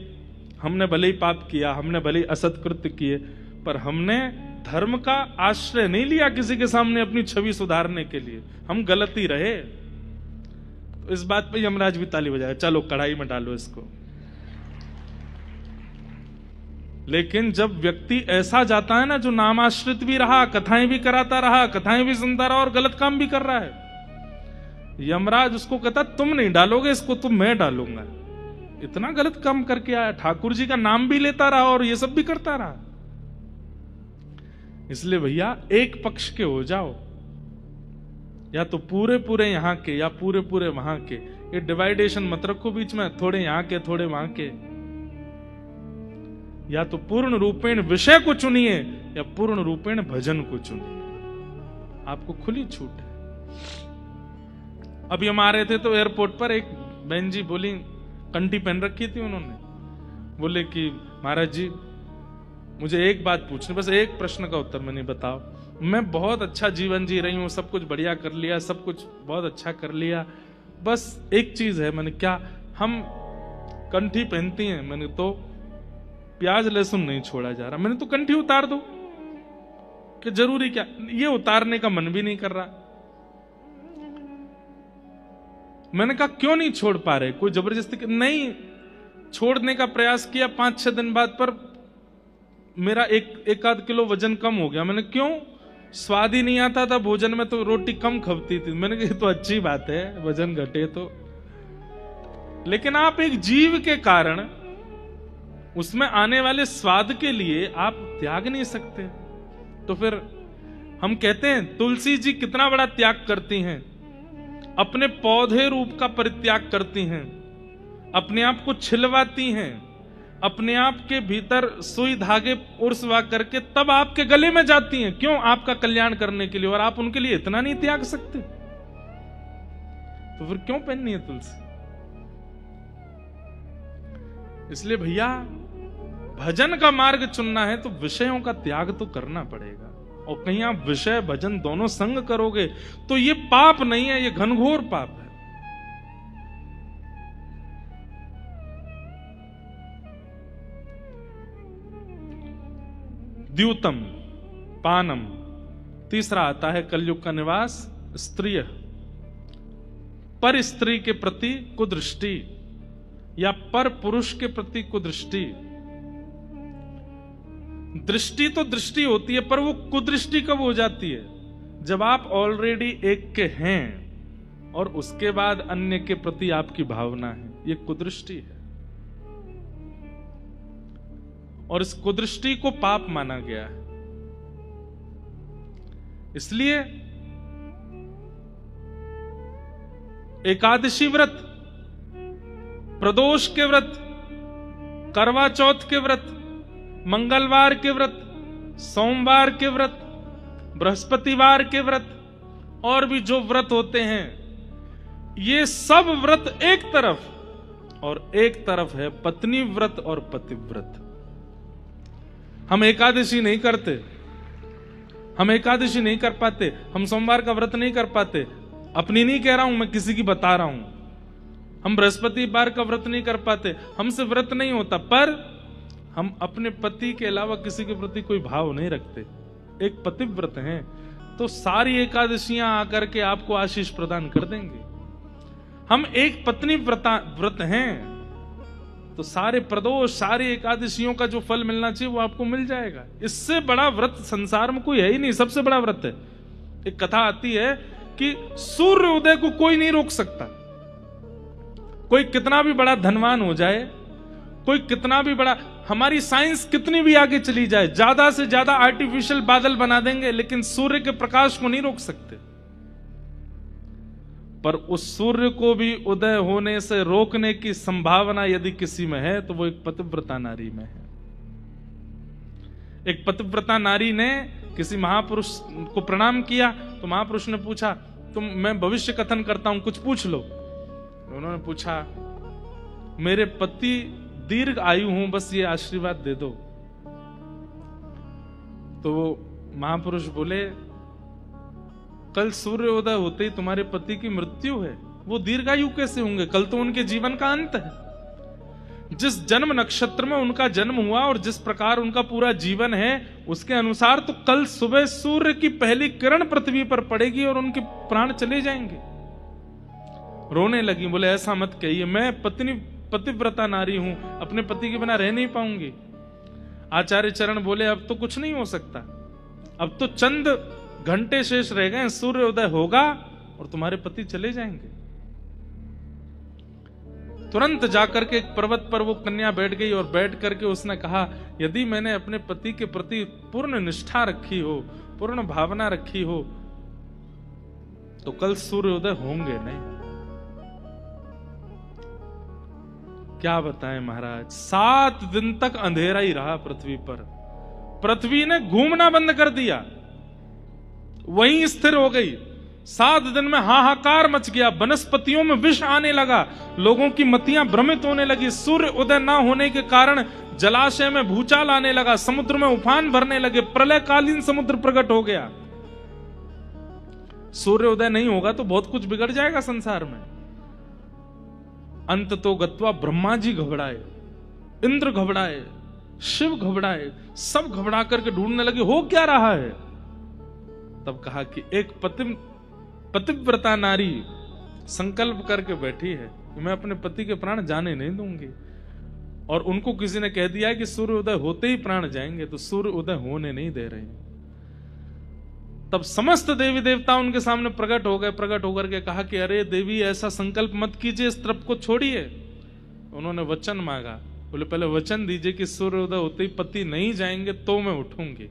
हमने भले ही पाप किया, हमने भले ही असत्कृत्य किए, पर हमने धर्म का आश्रय नहीं लिया किसी के सामने अपनी छवि सुधारने के लिए, हम गलत ही रहे। तो इस बात पे यमराज भी ताली बजाए, चलो कढ़ाई में डालो इसको। लेकिन जब व्यक्ति ऐसा जाता है ना, जो नामाश्रित भी रहा, कथाएं भी कराता रहा, कथाएं भी सुनता रहा और गलत काम भी कर रहा है, यमराज उसको कहता तुम नहीं डालोगे इसको, तुम मैं डालूंगा। इतना गलत काम करके आया, ठाकुर जी का नाम भी लेता रहा और ये सब भी करता रहा। इसलिए भैया, एक पक्ष के हो जाओ, या तो पूरे यहां के या पूरे वहां के। ये डिवाइडेशन मत रखो बीच में, थोड़े यहां के थोड़े वहां के। या तो पूर्ण रूपेण विषय को चुनिए या पूर्ण रूपेण भजन को चुनिए, आपको खुली छूट है। अभी हम आ रहे थे तो एयरपोर्ट पर एक बहन जी बोली, कंठी पहन रखी थी उन्होंने, बोले कि महाराज जी मुझे एक बात पूछनी, बस एक प्रश्न का उत्तर मैंने बताओ। मैं बहुत अच्छा जीवन जी रही हूं, सब कुछ बढ़िया कर लिया, सब कुछ बहुत अच्छा कर लिया, बस एक चीज है। मैंने क्या? हम कंठी पहनती हैं, मैंने तो प्याज लहसुन नहीं छोड़ा जा रहा। मैंने तो कंठी उतार दो, कि जरूरी क्या? ये उतारने का मन भी नहीं कर रहा। मैंने कहा क्यों नहीं छोड़ पा रहे? कोई जबरदस्ती नहीं, छोड़ने का प्रयास किया, 5-6 दिन बाद पर मेरा एक आध किलो वजन कम हो गया। मैंने क्यों? स्वाद ही नहीं आता था भोजन में, तो रोटी कम खपती थी। मैंने कहा तो अच्छी बात है, वजन घटे तो। लेकिन आप एक जीव के कारण उसमें आने वाले स्वाद के लिए आप त्याग नहीं सकते। तो फिर हम कहते हैं तुलसी जी कितना बड़ा त्याग करती हैं, अपने पौधे रूप का परित्याग करती हैं, अपने आप को छिलवाती हैं, अपने आप के भीतर सुई धागे उर्सवा करके तब आपके गले में जाती हैं। क्यों? आपका कल्याण करने के लिए। और आप उनके लिए इतना नहीं त्याग सकते, तो फिर क्यों पहननी है तुलसी? इसलिए भैया, भजन का मार्ग चुनना है तो विषयों का त्याग तो करना पड़ेगा। और कहीं आप विषय भजन दोनों संग करोगे तो ये पाप नहीं है, ये घनघोर पाप है। द्यूतम पानम, तीसरा आता है कलयुग का निवास स्त्रिय, पर स्त्री के प्रति कुदृष्टि या पर पुरुष के प्रति कुदृष्टि। दृष्टि तो दृष्टि होती है, पर वो कुदृष्टि कब हो जाती है? जब आप ऑलरेडी एक के हैं और उसके बाद अन्य के प्रति आपकी भावना है, ये कुदृष्टि है। और इस कुदृष्टि को पाप माना गया है। इसलिए एकादशी व्रत, प्रदोष के व्रत, करवा चौथ के व्रत, मंगलवार के व्रत, सोमवार के व्रत, बृहस्पतिवार के व्रत और भी जो व्रत होते हैं, ये सब व्रत एक तरफ, और एक तरफ है पत्नी व्रत और पतिव्रत। हम एकादशी नहीं करते, हम एकादशी नहीं कर पाते, हम सोमवार का व्रत नहीं कर पाते। अपनी नहीं कह रहा हूं मैं, किसी की बता रहा हूं। हम बृहस्पतिवार का व्रत नहीं कर पाते, हमसे व्रत नहीं होता, पर हम अपने पति के अलावा किसी के प्रति कोई भाव नहीं रखते, एक पतिव्रत हैं। तो सारी एकादशियां आकर के आपको आशीष प्रदान कर देंगे। हम एक पत्नी व्रत हैं, तो सारे प्रदोष, सारी एकादशियों का जो फल मिलना चाहिए वो आपको मिल जाएगा। इससे बड़ा व्रत संसार में कोई है ही नहीं, सबसे बड़ा व्रत है। एक कथा आती है कि सूर्य उदय को कोई नहीं रोक सकता। कोई कितना भी बड़ा धनवान हो जाए, कोई कितना भी बड़ा, हमारी साइंस कितनी भी आगे चली जाए, ज्यादा से ज्यादा आर्टिफिशियल बादल बना देंगे, लेकिन सूर्य के प्रकाश को नहीं रोक सकते। पर उस सूर्य को भी उदय होने से रोकने की संभावना यदि किसी में है तो वो एक पतिव्रता नारी में है। एक पतिव्रता नारी ने किसी महापुरुष को प्रणाम किया तो महापुरुष ने पूछा, मैं भविष्य कथन करता हूं, कुछ पूछ लो। उन्होंने पूछा, मेरे पति दीर्घ आयु हूं, बस ये आशीर्वाद दे दो। तो वो महापुरुष बोले, कल सूर्य उदय होते ही तुम्हारे पति की मृत्यु है, वो दीर्घायु कैसे होंगे? कल तो उनके जीवन का अंत है। जिस जन्म नक्षत्र में उनका जन्म हुआ और जिस प्रकार उनका पूरा जीवन है, उसके अनुसार तो कल सुबह सूर्य की पहली किरण पृथ्वी पर पड़ेगी और उनके प्राण चले जाएंगे। रोने लगी, बोले ऐसा मत कहिए, मैं पतिव्रता नारी हूं, अपने पति के बिना रह नहीं पाऊंगी। आचार्य चरण बोले, अब तो कुछ नहीं हो सकता, अब तो चंद घंटे शेष रह गए, सूर्य उदय होगा और तुम्हारे पति चले जाएंगे। तुरंत जाकर के एक पर्वत पर वो कन्या बैठ गई और बैठ करके उसने कहा, यदि मैंने अपने पति के प्रति पूर्ण निष्ठा रखी हो, पूर्ण भावना रखी हो, तो कल सूर्य उदय होंगे नहीं। क्या बताएं महाराज, 7 दिन तक अंधेरा ही रहा पृथ्वी पर। पृथ्वी ने घूमना बंद कर दिया, वहीं स्थिर हो गई। 7 दिन में हाहाकार मच गया, वनस्पतियों में विष आने लगा, लोगों की मतियां भ्रमित होने लगी। सूर्य उदय न होने के कारण जलाशय में भूचाल आने लगा, समुद्र में उफान भरने लगे, प्रलयकालीन समुद्र प्रकट हो गया। सूर्य उदय नहीं होगा तो बहुत कुछ बिगड़ जाएगा संसार में। अंत तो गत्वा ब्रह्मा जी घबराए, इंद्र घबराए, शिव घबराए, सब घबरा करके ढूंढने लगे हो क्या रहा है। तब कहा कि एक पतिव्रता नारी संकल्प करके बैठी है कि मैं अपने पति के प्राण जाने नहीं दूंगी, और उनको किसी ने कह दिया कि सूर्य उदय होते ही प्राण जाएंगे, तो सूर्य उदय होने नहीं दे रहे। तब समस्त देवी देवता उनके सामने प्रकट हो गए। प्रकट होकर के कहा कि अरे देवी, ऐसा संकल्प मत कीजिए, इस तप को छोड़िए। उन्होंने वचन मांगा, बोले पहले वचन दीजिए कि सूर्य उदय होते ही पति नहीं जाएंगे तो मैं उठूंगी।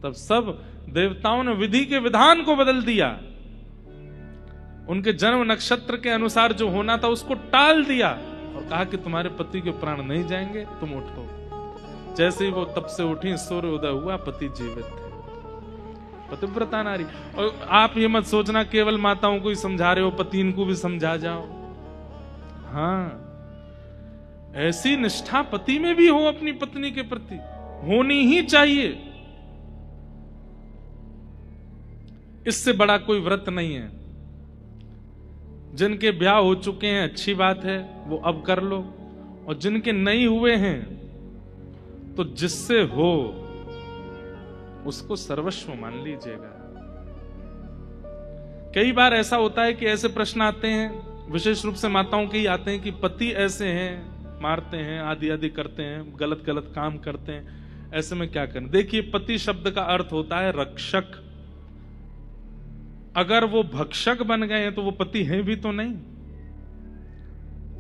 तब सब देवताओं ने विधि के विधान को बदल दिया, उनके जन्म नक्षत्र के अनुसार जो होना था उसको टाल दिया और कहा कि तुम्हारे पति के प्राण नहीं जाएंगे, तुम उठो। जैसे ही वो तब से उठी, सूर्य उदय हुआ, पति जीवित थे। पतिव्रता नारी। और आप ये मत सोचना केवल माताओं को ही समझा रहे हो, पति इनको भी समझा जाओ। हाँ, ऐसी निष्ठा पति में भी हो अपनी पत्नी के प्रति, होनी ही चाहिए। इससे बड़ा कोई व्रत नहीं है। जिनके ब्याह हो चुके हैं अच्छी बात है, वो अब कर लो, और जिनके नहीं हुए हैं तो जिससे हो उसको सर्वस्व मान लीजिएगा। कई बार ऐसा होता है कि ऐसे प्रश्न आते हैं, विशेष रूप से माताओं के ही आते हैं कि पति ऐसे हैं, मारते हैं, आदि आदि करते हैं, गलत गलत काम करते हैं, ऐसे में क्या करें। देखिए, पति शब्द का अर्थ होता है रक्षक। अगर वो भक्षक बन गए हैं तो वो पति हैं भी तो नहीं।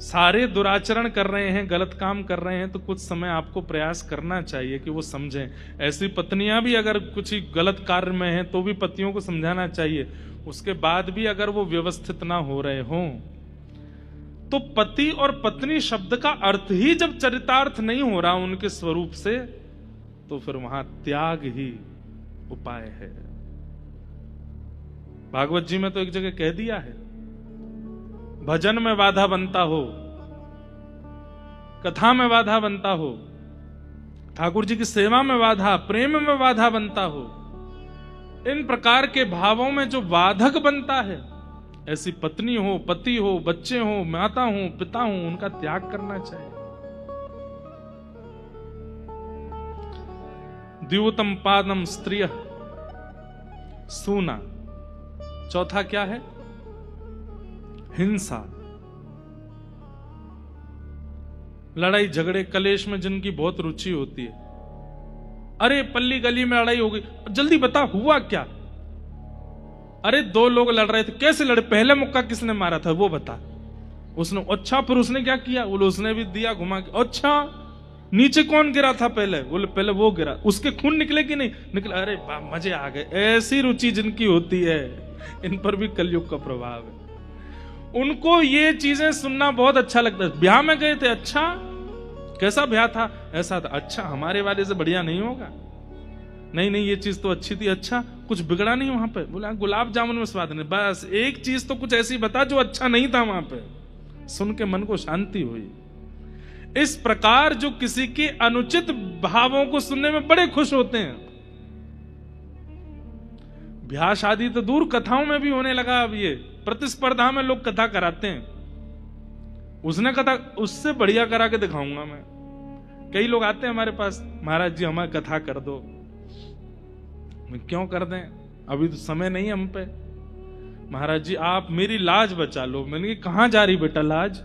सारे दुराचरण कर रहे हैं, गलत काम कर रहे हैं, तो कुछ समय आपको प्रयास करना चाहिए कि वो समझें। ऐसी पत्नियां भी अगर कुछ गलत कार्य में हैं तो भी पतियों को समझाना चाहिए। उसके बाद भी अगर वो व्यवस्थित ना हो रहे हों तो पति और पत्नी शब्द का अर्थ ही जब चरितार्थ नहीं हो रहा उनके स्वरूप से, तो फिर वहां त्याग ही उपाय है। भागवत जी में तो एक जगह कह दिया है, भजन में बाधा बनता हो, कथा में बाधा बनता हो, ठाकुर जी की सेवा में बाधा, प्रेम में बाधा बनता हो, इन प्रकार के भावों में जो बाधक बनता है, ऐसी पत्नी हो, पति हो, बच्चे हो, माता हो, पिता हो, उनका त्याग करना चाहिए। द्यूतम पादम स्त्रिय सूना। चौथा क्या है? हिंसा। लड़ाई झगड़े कलेश में जिनकी बहुत रुचि होती है। अरे पल्ली गली में लड़ाई हो गई, जल्दी बता हुआ क्या? अरे दो लोग लड़ रहे थे, कैसे लड़े? पहले मुक्का किसने मारा था वो बता। उसने अच्छा, फिर उसने क्या किया? बोले उसने भी दिया घुमा के। अच्छा नीचे कौन गिरा था पहले? बोले पहले वो गिरा, उसके खून निकले कि नहीं निकले? अरे मजे आ गए। ऐसी रुचि जिनकी होती है, इन पर भी कलयुग का प्रभाव है। उनको ये चीजें सुनना बहुत अच्छा लगता है। ब्याह में गए थे, अच्छा कैसा ब्याह था? ऐसा था। अच्छा हमारे वाले से बढ़िया नहीं होगा? नहीं नहीं ये चीज तो अच्छी थी। अच्छा कुछ बिगड़ा नहीं वहां पे? बोला गुलाब जामुन में स्वाद नहीं। बस एक चीज तो कुछ ऐसी बता जो अच्छा नहीं था वहां पे। सुन के मन को शांति हुई। इस प्रकार जो किसी के अनुचित भावों को सुनने में बड़े खुश होते हैं। ब्याह शादी तो दूर, कथाओं में भी होने लगा अब ये। प्रतिस्पर्धा में लोग कथा कराते हैं। उसने कथा उससे बढ़िया करा के दिखाऊंगा मैं। कई लोग आते हैं हमारे पास, महाराज जी हमारी कथा कर दो। मैं क्यों कर दें, अभी तो समय नहीं हम पे। महाराज जी आप मेरी लाज बचा लो। मैंने कहा कहां जा रही बेटा लाज?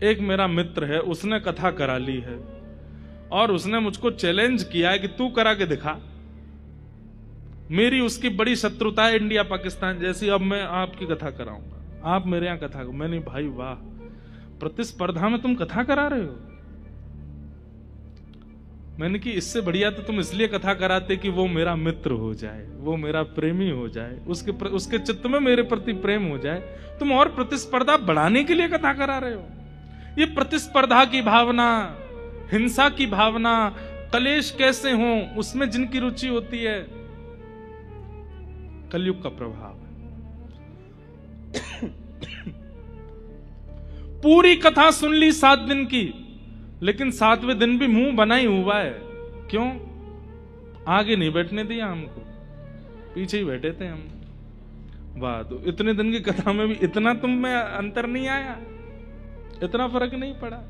एक मेरा मित्र है, उसने कथा करा ली है और उसने मुझको चैलेंज किया है कि तू करा के दिखा। मेरी उसकी बड़ी शत्रुता है, इंडिया पाकिस्तान जैसी। अब मैं आपकी कथा कराऊंगा, आप मेरे यहां कथा। मैंने भाई वाह, प्रतिस्पर्धा में तुम कथा करा रहे हो? मैंने कि इससे बढ़िया तो तुम इसलिए कथा कराते कि वो मेरा मित्र हो जाए, वो मेरा प्रेमी हो जाए, उसके चित्त में मेरे प्रति प्रेम हो जाए। तुम और प्रतिस्पर्धा बढ़ाने के लिए कथा करा रहे हो। ये प्रतिस्पर्धा की भावना, हिंसा की भावना, कलेश कैसे हो, उसमें जिनकी रुचि होती है, कलयुग का प्रभाव है। पूरी कथा सुन ली 7 दिन की, लेकिन 7वें दिन भी मुंह बना ही हुआ है। क्यों? आगे नहीं बैठने दिया हमको, पीछे ही बैठे थे हम। वाह, तो इतने दिन की कथा में भी इतना तुम में अंतर नहीं आया, इतना फर्क नहीं पड़ा।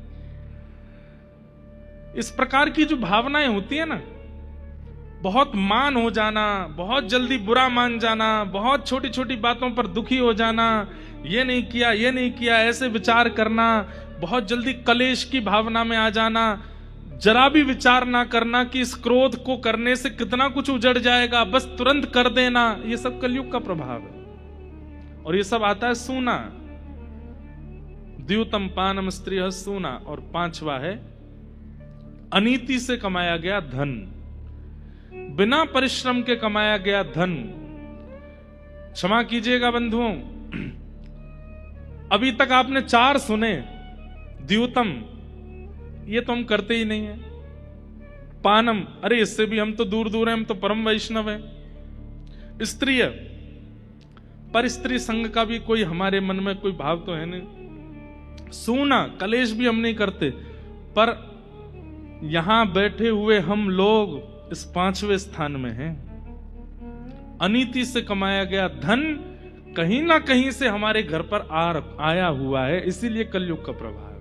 इस प्रकार की जो भावनाएं होती है ना, बहुत मान हो जाना, बहुत जल्दी बुरा मान जाना, बहुत छोटी छोटी बातों पर दुखी हो जाना, ये नहीं किया ये नहीं किया, ऐसे विचार करना, बहुत जल्दी कलेश की भावना में आ जाना, जरा भी विचार ना करना कि इस क्रोध को करने से कितना कुछ उजड़ जाएगा, बस तुरंत कर देना, ये सब कलयुग का प्रभाव है। और ये सब आता है सूना, द्यूतम पानम स्त्रीह सूना। और 5वां है अनीति से कमाया गया धन, बिना परिश्रम के कमाया गया धन। क्षमा कीजिएगा बंधुओं, अभी तक आपने 4 सुने। द्यूतम, ये तो हम करते ही नहीं है। पानम, अरे इससे भी हम तो दूर दूर हैं, हम तो परम वैष्णव हैं। स्त्रीय, पर स्त्री संग का भी कोई हमारे मन में कोई भाव तो है नहीं। सूना, कलेश भी हम नहीं करते। पर यहां बैठे हुए हम लोग इस 5वें स्थान में हैं। अनीति से कमाया गया धन कहीं ना कहीं से हमारे घर पर आया हुआ है, इसीलिए कलयुग का प्रभाव है।